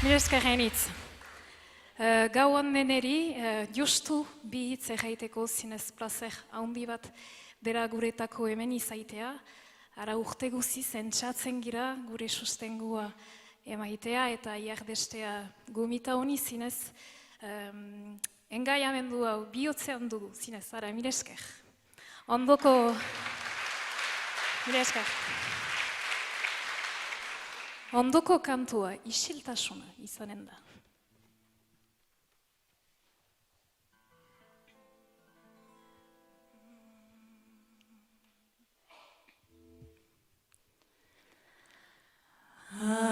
Mila esker hainitz. Gau ondeneri, justu bi hitz erraiteko zinez plazer handi bat dela guretako hemen izaitea. Ara urte guzi zentsatzen gira gure sustengua emaitea eta iardestea gomita honi zinez. Engaiamendu hau bihotzean dugu zinez, ara mila esker. Ondoko... Mila esker. Ondoko kantua isiltasuna izanen da.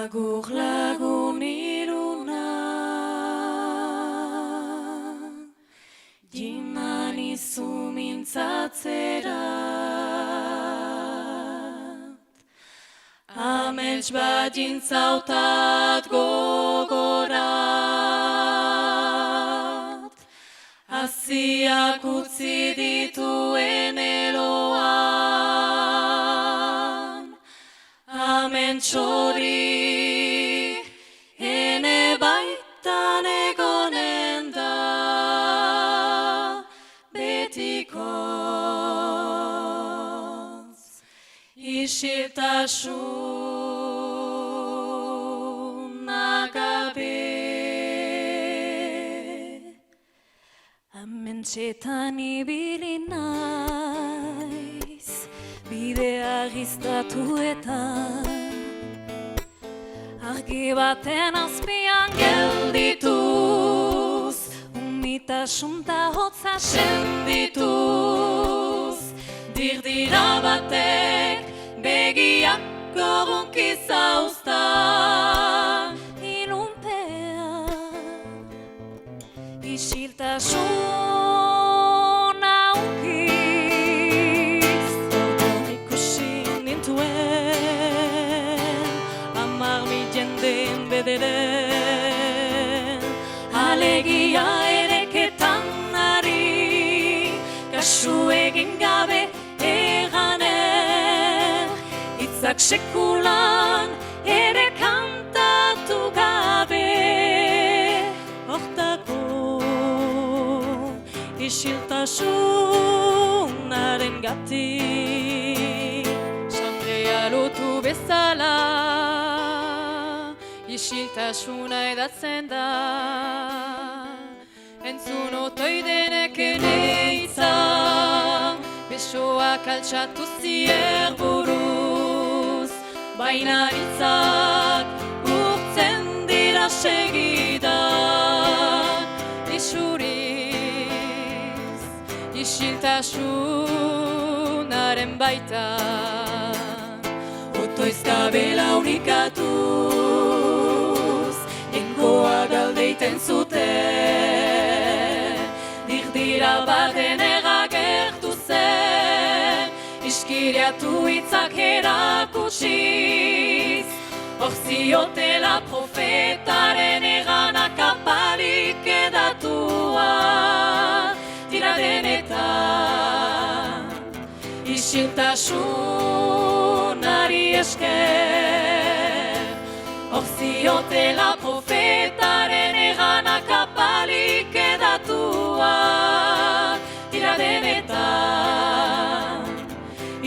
Agur lagun iruna, jiman izu mintzatzera. Amets bat jintzautat gogorat, haziak utzi dituen eloan. Amets hori ene baitan egonen da, betikoz isiltasun agabe. Amentsetan ibili naiz, bidea giztatuetan, argi baten azpian geldituz, umitasun ta hotza sendituz, dirdira batek begiak gorunki zauzta, ilunpean isiltasun aukiz, ikusi nintuen amar mil jenden bederen, alegia ereketan ari, kasu egin gabe eranen, hitzak sekulan ere kantatu gabe, hortako isiltasunaren gatik, xandrea lotu bezala, isiltasuna edatzen da. Entzun otoi denek ene hitza, besoak altxatu zier buruz, baina hitzak urtzen dira segidan, isuriz isiltasunaren baitan. Otoiz gabela unikatuz, enkoa galdeiten zuten, dirdira baten eragertu zen, iskiriatu hitzak erakutsiz, hor ziotela profetaren eranak apalik edatua, dira denetan isiltasunari esker, hor ziotela profetaren eranak apalik edatua, dira denetan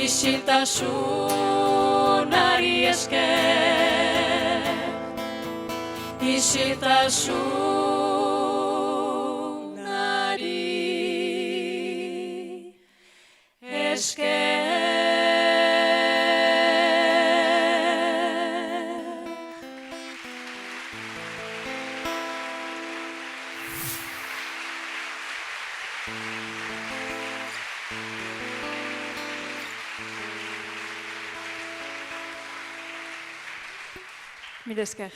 isiltasunari esker, isiltasunari esker. Mila esker.